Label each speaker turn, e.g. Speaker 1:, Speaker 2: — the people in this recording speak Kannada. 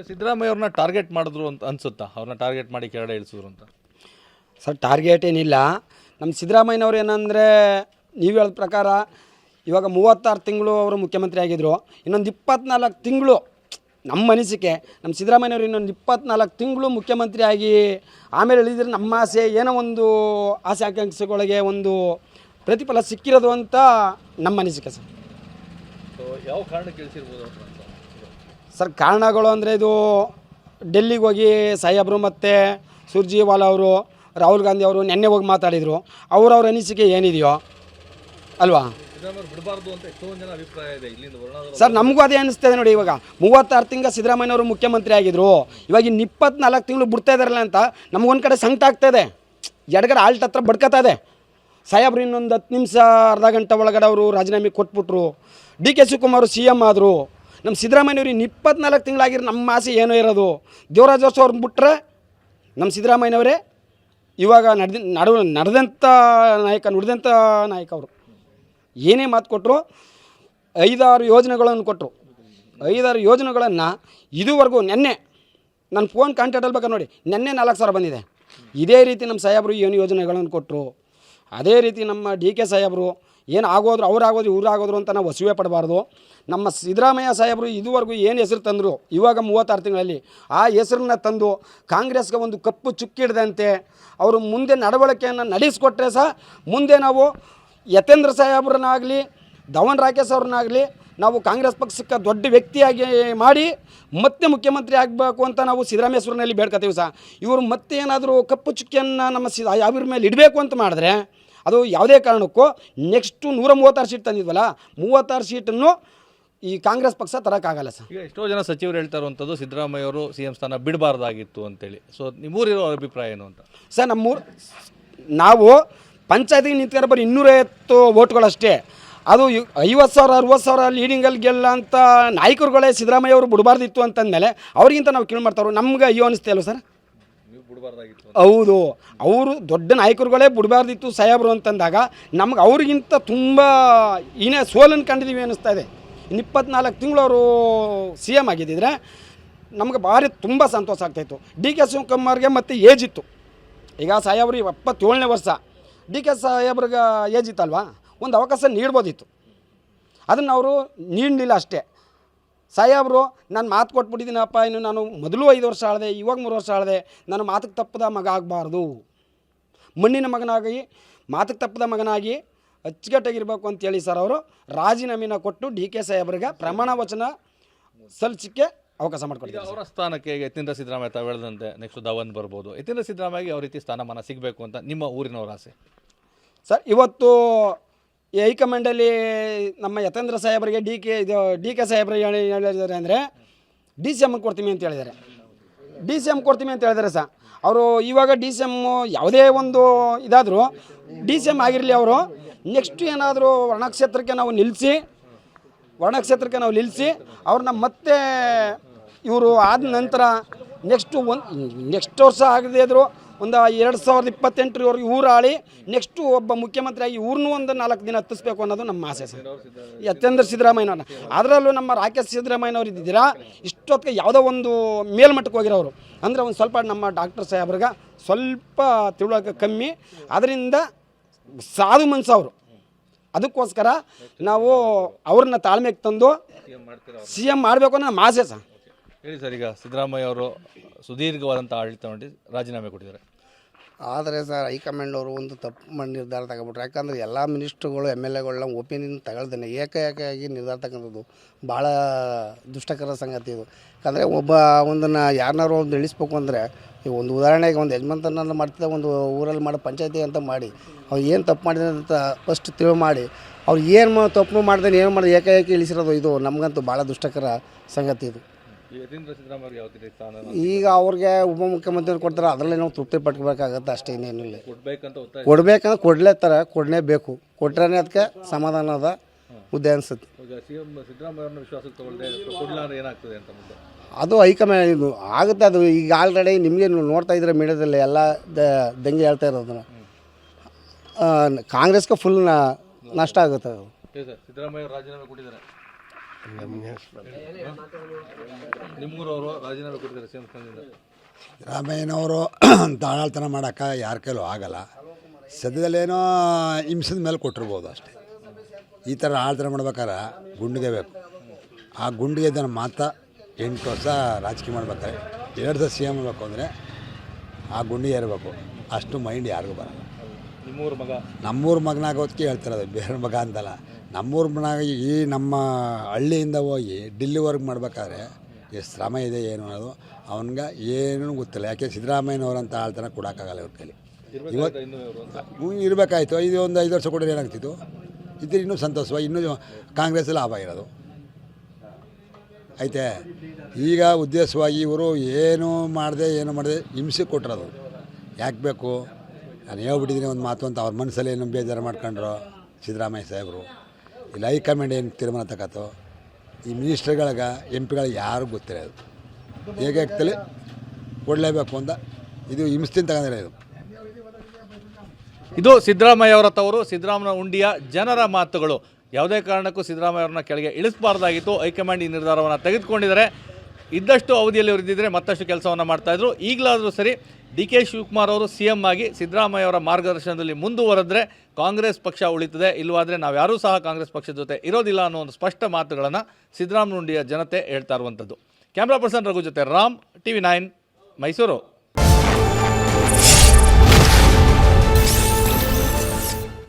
Speaker 1: ಸಿದ್ದರಾಮಯ್ಯ ಅವ್ರನ್ನ ಟಾರ್ಗೆಟ್ ಮಾಡಿದ್ರು ಅಂತ ಅನ್ಸುತ್ತಾ? ಅವ್ರನ್ನ ಟಾರ್ಗೆಟ್ ಮಾಡಿ ಕೆಳಗಡೆ ಇಳಿಸಿದ್ರು ಅಂತ?
Speaker 2: ಸರ್ ಟಾರ್ಗೆಟ್ ಏನಿಲ್ಲ. ನಮ್ಮ ಸಿದ್ದರಾಮಯ್ಯನವ್ರು ಏನಂದರೆ ನೀವು ಹೇಳಿದ ಪ್ರಕಾರ ಇವಾಗ 36 ತಿಂಗಳು ಅವರು ಮುಖ್ಯಮಂತ್ರಿ ಆಗಿದ್ದರು. ಇನ್ನೊಂದು 24 ತಿಂಗಳು ನಮ್ಮ ಅನಿಸಿಕೆ, ನಮ್ಮ ಸಿದ್ದರಾಮಯ್ಯನವರು ಇನ್ನೊಂದು 24 ತಿಂಗಳು ಮುಖ್ಯಮಂತ್ರಿ ಆಗಿ ಆಮೇಲೆ ಇಳಿದ್ರೆ ನಮ್ಮ ಆಸೆ ಏನೋ ಒಂದು ಆಸೆ ಆಕಾಂಕ್ಷೆಗಳಿಗೆ ಒಂದು ಪ್ರತಿಫಲ ಸಿಕ್ಕಿರೋದು ಅಂತ ನಮ್ಮ ಅನಿಸಿಕೆ ಸರ್.
Speaker 1: ಯಾವ ಕಾರಣಕ್ಕೆ ಇಳಿಸಿರ್ಬೋದು
Speaker 2: ಸರ್? ಕಾರಣಗಳು ಅಂದರೆ ಇದು ಡೆಲ್ಲಿಗೆ ಹೋಗಿ ಸಾಹೇಬರು ಮತ್ತು ಸುರ್ಜಿವಾಲಾ ಅವರು, ರಾಹುಲ್ ಗಾಂಧಿ ಅವರು ನೆನ್ನೆ ಹೋಗಿ ಮಾತಾಡಿದರು. ಅವ್ರವ್ರ ಅನಿಸಿಕೆ ಏನಿದೆಯೋ ಅಲ್ವಾ
Speaker 1: ಬಿಡಬಾರ್ದು ಅಂತ ಎಷ್ಟೊಂದು ಜನ ಅಭಿಪ್ರಾಯ ಇದೆ ಇಲ್ಲಿಂದ.
Speaker 2: ಸರ್ ನಮಗೂ ಅದೇ ಅನಿಸ್ತದೆ ನೋಡಿ. ಇವಾಗ 36 ತಿಂಗಳು ಸಿದ್ದರಾಮಯ್ಯನವರು ಮುಖ್ಯಮಂತ್ರಿ ಆಗಿದ್ರು, ಇವಾಗ ಇನ್ನು 24 ತಿಂಗಳು ಬಿಡ್ತಾ ಇದ್ದಾರಲ್ಲ ಅಂತ ನಮಗೊಂದು ಕಡೆ ಸಂಕಟ ಆಗ್ತಾಯಿದೆ. ಎಡಗಡೆ ಆಲ್ಟ್ ಹತ್ರ ಬಡ್ಕತಾ ಇದೆ. ಸಾಹೇಬ್ರು ಇನ್ನೊಂದು 10 ನಿಮಿಷ ಅರ್ಧ ಗಂಟೆ ಒಳಗಡೆ ಅವರು ರಾಜೀನಾಮೆ ಕೊಟ್ಬಿಟ್ರು. ಡಿ ಕೆ ಶಿವಕುಮಾರ್ CM ಆದರು. ನಮ್ಮ ಸಿದ್ದರಾಮಯ್ಯನವ್ರು ಇನ್ನು 24 ತಿಂಗಳಾಗಿರೋ ನಮ್ಮ ಆಸೆ ಏನೋ ಇರೋದು. ದೇವರಾಜ ಅರಸು ಅವ್ರನ್ನ ಬಿಟ್ಟರೆ ನಮ್ಮ ಸಿದ್ದರಾಮಯ್ಯನವರೇ ಇವಾಗ ನಡೆದಂಥ ನಾಯಕ ಅವರು. ಏನೇ ಮಾತು ಕೊಟ್ಟರು, 5-6 ಯೋಜನೆಗಳನ್ನು ಕೊಟ್ಟರು. 5-6 ಯೋಜನೆಗಳನ್ನು ಇದುವರೆಗೂ ನೆನ್ನೆ ನನ್ನ ಫೋನ್ ಕಾಂಟ್ಯಾಕ್ಟಲ್ಲಿ ಬೇಕಾದ್ರೆ ನೋಡಿ, ನೆನ್ನೆ 4,000 ಬಂದಿದೆ. ಇದೇ ರೀತಿ ನಮ್ಮ ಸಾಹೇಬರು ಏನು ಯೋಜನೆಗಳನ್ನು ಕೊಟ್ಟರು, ಅದೇ ರೀತಿ ನಮ್ಮ ಡಿ ಕೆ ಸಾಹೇಬರು ಏನು ಆಗೋದ್ರು, ಅವ್ರಾಗೋದ್ರು ಇವ್ರಾಗೋದ್ರು ಅಂತ ನಾವು ಅಸೂಯೆ ಪಡಬಾರ್ದು. ನಮ್ಮ ಸಿದ್ದರಾಮಯ್ಯ ಸಾಹೇಬರು ಇದುವರೆಗೂ ಏನು ಹೆಸರು ತಂದರು, ಇವಾಗ 36 ತಿಂಗಳಲ್ಲಿ ಆ ಹೆಸರನ್ನ ತಂದು ಕಾಂಗ್ರೆಸ್ಗೆ ಒಂದು ಕಪ್ಪು ಚುಕ್ಕಿಡ್ದಂತೆ ಅವರು ಮುಂದೆ ನಡವಳಿಕೆಯನ್ನು ನಡೆಸಿಕೊಟ್ರೆ ಸಹ ಮುಂದೆ ನಾವು ಯತೇಂದ್ರ ಸಾಹೇಬ್ರನ್ನಾಗಲಿ ಧವನ್ ರಾಕೇಶ್ ಅವ್ರನ್ನಾಗಲಿ ನಾವು ಕಾಂಗ್ರೆಸ್ ಪಕ್ಷಕ್ಕೆ ದೊಡ್ಡ ವ್ಯಕ್ತಿಯಾಗಿ ಮಾಡಿ ಮತ್ತೆ ಮುಖ್ಯಮಂತ್ರಿ ಆಗಬೇಕು ಅಂತ ನಾವು ಸಿದ್ದರಾಮೇಶ್ವರನಲ್ಲಿ ಬೇಡ್ಕೊತೀವಿ ಸಹ. ಇವರು ಮತ್ತೆ ಏನಾದರೂ ಕಪ್ಪು ಚುಕ್ಕಿಯನ್ನು ನಮ್ಮ ಅವ್ರ ಮೇಲೆ ಇಡಬೇಕು ಅಂತ ಮಾಡಿದ್ರೆ ಅದು ಯಾವುದೇ ಕಾರಣಕ್ಕೂ ನೆಕ್ಸ್ಟು 136 ಸೀಟ್ ತಂದಿದ್ವಲ್ಲ, 36 ಸೀಟನ್ನು ಈ ಕಾಂಗ್ರೆಸ್ ಪಕ್ಷ ತರೋಕ್ಕಾಗಲ್ಲ ಸರ್.
Speaker 1: ಈಗ ಎಷ್ಟೋ ಜನ ಸಚಿವರು ಹೇಳ್ತಾ ಇರುವಂಥದ್ದು ಸಿದ್ದರಾಮಯ್ಯ ಅವರು CM ಸ್ಥಾನ ಬಿಡಬಾರ್ದಾಗಿತ್ತು ಅಂತೇಳಿ. ಸೊ ನಿಮ್ಮೂರಿರೋ ಅಭಿಪ್ರಾಯ ಏನು ಅಂತ?
Speaker 2: ಸರ್ ನಾವು ಪಂಚಾಯತಿಗೆ ನಿಂತ್ಕೊಂಡು ಬರೀ 250 ವೋಟ್ಗಳಷ್ಟೇ. ಅದು 50,000 60,000 ಲೀಡಿಂಗಲ್ಲಿ ಗೆಲ್ಲ ಅಂತ ನಾಯಕರುಗಳೇ ಸಿದ್ದರಾಮಯ್ಯ ಅವರು ಬಿಡಬಾರ್ದಿತ್ತು ಅಂತಂದಮೇಲೆ ಅವ್ರಿಗಿಂತ ನಾವು ಕೀಳು ಮಾಡ್ತಾರೋ ನಮ್ಗೆ ಅಯ್ಯೋ ಅನಿಸ್ತೆ ಅಲ್ವ ಸರ್? ಹೌದು, ಅವರು ದೊಡ್ಡ ನಾಯಕರುಗಳೇ ಬಿಡಬಾರ್ದಿತ್ತು ಸಾಹೇಬರು ಅಂತಂದಾಗ ನಮ್ಗೆ ಅವ್ರಿಗಿಂತ ತುಂಬ ಏನೇ ಸೋಲನ್ನು ಕಂಡಿದ್ದೀವಿ ಅನ್ನಿಸ್ತಾ ಇದೆ. 24 ತಿಂಗಳು ಅವರು CM ಆಗಿದ್ದಿದ್ರೆ ನಮ್ಗೆ ಭಾರಿ ತುಂಬ ಸಂತೋಷ ಆಗ್ತಾಯಿತ್ತು. ಡಿ ಕೆ ಶಿವಕುಮಾರ್ಗೆ ಮತ್ತು ಏಜ್ ಇತ್ತು. ಈಗ ಸಾಹೇಬ್ರು 77ನೇ ವರ್ಷ, ಡಿ ಕೆ ಸಾಹೇಬ್ರಿಗೆ ಏಜ್ ಇತ್ತಲ್ವಾ, ಒಂದು ಅವಕಾಶ ನೀಡ್ಬೋದಿತ್ತು. ಅದನ್ನು ಅವರು ನೀಡಲಿಲ್ಲ ಅಷ್ಟೇ. ಸಾಹೇಬರು ನಾನು ಮಾತು ಕೊಟ್ಬಿಟ್ಟಿದ್ದೀನಪ್ಪ, ಇನ್ನು ನಾನು ಮೊದಲು 5 ವರ್ಷ ಆಳಿದೆ, ಇವಾಗ 3 ವರ್ಷ ಆಳಿದೆ, ನಾನು ಮಾತಿಗೆ ತಪ್ಪದ ಮಗ ಆಗಬಾರ್ದು, ಮಣ್ಣಿನ ಮಗನಾಗಿ ಮಾತಿಗೆ ತಪ್ಪದ ಮಗನಾಗಿ ಅಚ್ಚುಕಟ್ಟಾಗಿರ್ಬೇಕು ಅಂತೇಳಿ ಸರ್ ಅವರು ರಾಜೀನಾಮೆನ ಕೊಟ್ಟು ಡಿ ಕೆ ಸಾಹೇಬ್ರಿಗೆ ಪ್ರಮಾಣ ವಚನ ಸಲ್ಲಿಸಲಿಕ್ಕೆ ಅವಕಾಶ ಮಾಡಿಕೊಡ್ತೀವಿ.
Speaker 1: ಅವರ ಸ್ಥಾನಕ್ಕೆ ಯತೀಂದ್ರ ಸಿದ್ದರಾಮಯ್ಯ ತಾವು ಹೇಳಿದಂತೆ ನೆಕ್ಸ್ಟ್ ಧವನ್ ಬರ್ಬೋದು. ಯತೀಂದ್ರ ಸಿದ್ದರಾಮಯ್ಯಗೆ ಯಾವ ರೀತಿ ಸ್ಥಾನಮಾನ ಸಿಗಬೇಕು ಅಂತ ನಿಮ್ಮ ಊರಿನವರ ಆಸೆ?
Speaker 2: ಸರ್ ಇವತ್ತು ಈ ಹೈಕಮಾಂಡಲ್ಲಿ ನಮ್ಮ ಯತೇಂದ್ರ ಸಾಹೇಬರಿಗೆ ಡಿ ಕೆ ಸಾಹೇಬ್ರಿಗೆ ಹೇಳಿದ್ದಾರೆ ಅಂದರೆ DCM ಕೊಡ್ತೀವಿ ಅಂತ ಹೇಳಿದ್ದಾರೆ. DCM ಕೊಡ್ತೀವಿ ಅಂತ ಹೇಳಿದ್ದಾರೆ ಸರ್. ಅವರು ಇವಾಗ DCM ಯಾವುದೇ ಒಂದು ಇದಾದರೂ DCM ಆಗಿರಲಿ, ಅವರು ನೆಕ್ಸ್ಟ್ ಏನಾದರೂ ವರ್ಣಕ್ಷೇತ್ರಕ್ಕೆ ನಾವು ನಿಲ್ಲಿಸಿ ಅವ್ರನ್ನ ಮತ್ತೆ ಇವರು ಆದ ನಂತರ ನೆಕ್ಸ್ಟ್ ವರ್ಷ ಆಗದೇ ಇದ್ದರು ಒಂದು 2028 ಊರು ಆಳಿ ನೆಕ್ಸ್ಟು ಒಬ್ಬ ಮುಖ್ಯಮಂತ್ರಿಯಾಗಿ ಇವ್ರನ್ನೂ ಒಂದು 4 ದಿನ ಹತ್ತಿಸ್ಬೇಕು ಅನ್ನೋದು ನಮ್ಮ ಆಸೆ ಸರ್. ಯತೇಂದ್ರ ಸಿದ್ದರಾಮಯ್ಯನವ್ರನ್ನ, ಅದರಲ್ಲೂ ನಮ್ಮ ರಾಕೇಶ್ ಸಿದ್ದರಾಮಯ್ಯನವ್ರು ಇದ್ದಿದ್ದೀರಾ ಇಷ್ಟೊತ್ತಿಗೆ ಯಾವುದೋ ಒಂದು ಮೇಲ್ಮಟ್ಟಕ್ಕೆ ಹೋಗಿರೋರು ಅಂದರೆ ಒಂದು ಸ್ವಲ್ಪ ನಮ್ಮ ಡಾಕ್ಟರ್ ಸಾಹೇಬ್ರಿಗೆ ಸ್ವಲ್ಪ ತಿಳುವಳಿಕೆ ಕಮ್ಮಿ, ಅದರಿಂದ ಸಾಧು ಮನ್ಸು ಅವರು. ಅದಕ್ಕೋಸ್ಕರ ನಾವು ಅವ್ರನ್ನ ತಾಳ್ಮೆಗೆ ತಂದು CM ಮಾಡಬೇಕು ಅನ್ನೋ ನಮ್ಮ ಆಸೆ ಸರ್.
Speaker 1: ಹೇಳಿ ಸರ್, ಈಗ ಸಿದ್ದರಾಮಯ್ಯ ಅವರು ಸುದೀರ್ಘವಾದಂಥ ಆಡಳಿತ ಮಾಡಿ ರಾಜೀನಾಮೆ ಕೊಟ್ಟಿದ್ದಾರೆ.
Speaker 3: ಆದರೆ ಸರ್ ಹೈಕಮಾಂಡ್ ಅವರು ಒಂದು ತಪ್ಪು ನಿರ್ಧಾರ ತಗೊಬಿಟ್ರು. ಯಾಕಂದರೆ ಎಲ್ಲ ಮಿನಿಸ್ಟ್ರುಗಳು MLAಗಳನ್ನ ಒಪಿನಿಯನ್ ತಗೊಳ್ದೇನೆ ಏಕಾಏಕಿಯಾಗಿ ನಿರ್ಧಾರ ತಗೊಂಥದ್ದು ಭಾಳ ದುಷ್ಟಕರ ಸಂಗತಿ ಇದು. ಯಾಕಂದರೆ ಒಂದನ್ನು ಯಾರನ್ನಾರು ಒಂದು ಇಳಿಸ್ಬೇಕು ಅಂದರೆ ಈಗ ಒಂದು ಉದಾಹರಣೆಗೆ ಒಂದು ಯಜಮಾನ್ತನ ಮಾಡ್ತಿದ್ದ ಒಂದು ಊರಲ್ಲಿ ಮಾಡೋ ಪಂಚಾಯತಿ ಅಂತ ಮಾಡಿ ಅವ್ರು ಏನು ತಪ್ಪು ಮಾಡಿದೆ ಅಂತ ಫಸ್ಟ್ ಮಾಡಿ ಅವ್ರು ಏನು ತಪ್ಪು ಮಾಡ್ದೇನೆ ಏನು ಮಾಡಿದೆ ಏಕಾಏಕಿ ಇಳಿಸಿರೋದು ಇದು ನಮಗಂತೂ ಭಾಳ ದುಷ್ಟಕರ ಸಂಗತಿ ಇದು. ಈಗ ಅವ್ರಿಗೆ ಉಪಮುಖ್ಯಮಂತ್ರಿ ಕೊಡ್ತಾರೆ, ಅದರಲ್ಲೇ ನಾವು ತೃಪ್ತಿ ಪಟ್ಕೋಬೇಕಾಗತ್ತೆ ಅಷ್ಟೇ, ಇನ್ನೇನಿಲ್ಲ. ಕೊಡ್ಬೇಕಂದ್ರೆ ಕೊಡಲೇಬೇಕು, ಕೊಟ್ರೇ ಅದಕ್ಕೆ ಸಮಾಧಾನದ ಹುದ್ದೆ ಅನಿಸುತ್ತೆ. ಅದು ಹೈಕಮಾಂಡ್ ಇದು ಆಗುತ್ತೆ. ಅದು ಈಗ ಆಲ್ರೆಡಿ ನಿಮಗೆ ನೋಡ್ತಾ ಇದ್ರೆ ಮೀಡಿಯಾದಲ್ಲಿ ಎಲ್ಲ ದಂಗೆ ಹೇಳ್ತಾ ಇರೋದನ್ನು ಕಾಂಗ್ರೆಸ್ಗೆ ಫುಲ್ ನಷ್ಟ ಆಗುತ್ತೆ.
Speaker 1: ನಿಮ್ಮೂರವರು ರಾಜೀನಾಮೆ ಕೊಟ್ಟಿದ್ದಾರೆ ಸಿಎಂ ಸ್ಥಾನದಿಂದ.
Speaker 4: ರಾಮಯ್ಯನವರು ಆಡಳಿತನ ಮಾಡೋಕ್ಕೆ ಯಾರ ಕೈಲೂ ಆಗಲ್ಲ. ಸದ್ಯದಲ್ಲೇನೋ ಹಿಂಸದ ಮೇಲೆ ಕೊಟ್ಟಿರ್ಬೋದು ಅಷ್ಟೇ. ಈ ಥರ ಆಡಳಿತ ಮಾಡ್ಬೇಕಾದ್ರೆ ಗುಂಡಿಗೆ ಬೇಕು. ಆ ಗುಂಡಿಗೆ ಇದನ್ನು ಮಾತ್ರ 8 ವರ್ಷ ರಾಜಕೀಯ ಮಾಡ್ಬೇಕಾದ್ರೆ 2 ವರ್ಷ ಸಿ ಎಮ್ ಮಾಡಬೇಕು ಅಂದರೆ ಆ ಗುಂಡಿಗೆ ಇರಬೇಕು. ಅಷ್ಟು ಮೈಂಡ್ ಯಾರಿಗೂ ಬರಲ್ಲ.
Speaker 1: ನಿಮ್ಮೂರ ಮಗ
Speaker 4: ನಮ್ಮೂರ ಮಗನಾಗೋದಕ್ಕೆ ಹೇಳ್ತಿರೋದು, ಬೇರೆ ಮಗ ಅಂತಲ್ಲ. ನಮ್ಮೂರ ಮಗನಾಗ ಈ ನಮ್ಮ ಹಳ್ಳಿಯಿಂದ ಹೋಗಿ ಡಿಲ್ಲಿವರೆಗೆ ಮಾಡ್ಬೇಕಾದ್ರೆ ಎಷ್ಟು ಶ್ರಮ ಇದೆ ಏನು ಅನ್ನೋದು ಅವನಿಗೆ ಏನೂ ಗೊತ್ತಿಲ್ಲ. ಯಾಕೆ ಸಿದ್ದರಾಮಯ್ಯನವರಂತ ಆಳ್ತನ ಕೊಡೋಕ್ಕಾಗಲ್ಲ ಇವ್ರ ಕೈಲಿ. ಇವತ್ತು ಇರಬೇಕಾಯ್ತು. ಇದು ಒಂದು 5 ವರ್ಷ ಕೊಟ್ಟರೆ ಏನಾಗ್ತಿತ್ತು? ಇದ್ರೆ ಇನ್ನೂ ಸಂತೋಷವಾಗಿ ಇನ್ನೂ ಕಾಂಗ್ರೆಸ್ ಲಾಭ ಇರೋದು ಐತೆ. ಈಗ ಉದ್ದೇಶವಾಗಿ ಇವರು ಏನು ಮಾಡದೆ ಹಿಂಸೆ ಕೊಟ್ಟಿರೋದು ಯಾಕೆ ಬೇಕು? ನಾನು ಹೇಳ್ಬಿಟ್ಟಿದ್ದೀನಿ ಒಂದು ಮಾತು ಅಂತ ಅವ್ರ ಮನಸ್ಸಲ್ಲಿ ಏನು ಬೇಜಾರು ಮಾಡ್ಕೊಂಡ್ರು ಸಿದ್ದರಾಮಯ್ಯ ಸಾಹೇಬರು. ಇಲ್ಲಿ ಹೈಕಮಾಂಡ್ ಏನು ತೀರ್ಮಾನ ತಗೋತೋ ಈ ಮಿನಿಸ್ಟ್ರ್ಗಳಿಗೆ ಎಂ ಪಿಗಳಿಗೆ ಯಾರಿಗೂ ಗೊತ್ತಿರೋದು ಹೇಗೆ ಆಗ್ತಲೇ ಕೊಡಲೇಬೇಕು ಅಂತ ಇದು ಹಿಂಸೆಯಿಂದ ತಗೊಂಡಿರೋ ಇದು.
Speaker 1: ಇದು ಸಿದ್ದರಾಮಯ್ಯ ಅವರ ತವರು ಸಿದ್ದರಾಮಯ್ಯ ಉಂಡಿಯ ಜನರ ಮಾತುಗಳು. ಯಾವುದೇ ಕಾರಣಕ್ಕೂ ಸಿದ್ದರಾಮಯ್ಯ ಅವರನ್ನ ಕೆಳಗೆ ಇಳಿಸಬಾರ್ದಾಗಿತ್ತು. ಹೈಕಮಾಂಡ್ ಈ ನಿರ್ಧಾರವನ್ನು ತೆಗೆದುಕೊಂಡಿದ್ದಾರೆ. ಇದ್ದಷ್ಟು ಅವಧಿಯಲ್ಲಿ ಅವರು ಇದ್ದಿದ್ದರೆ ಮತ್ತಷ್ಟು ಕೆಲಸವನ್ನು ಮಾಡ್ತಾಯಿದ್ರು. ಈಗಲಾದರೂ ಸರಿ ಡಿ ಕೆ ಶಿವಕುಮಾರ್ ಅವರು ಸಿ ಎಂ ಆಗಿ ಸಿದ್ದರಾಮಯ್ಯ ಅವರ ಮಾರ್ಗದರ್ಶನದಲ್ಲಿ ಮುಂದುವರೆದ್ರೆ ಕಾಂಗ್ರೆಸ್ ಪಕ್ಷ ಉಳಿತದೆ. ಇಲ್ಲವಾದರೆ ನಾವು ಯಾರೂ ಸಹ ಕಾಂಗ್ರೆಸ್ ಪಕ್ಷದ ಜೊತೆ ಇರೋದಿಲ್ಲ ಅನ್ನೋ ಒಂದು ಸ್ಪಷ್ಟ ಮಾತುಗಳನ್ನು ಸಿದ್ದರಾಮಯ್ಯ ಉಂಡಿಯ ಜನತೆ ಹೇಳ್ತಾ ಇರುವಂಥದ್ದು. ಕ್ಯಾಮ್ರಾ ಪರ್ಸನ್ ರಘು ಜೊತೆ ರಾಮ್, TV9 ಮೈಸೂರು.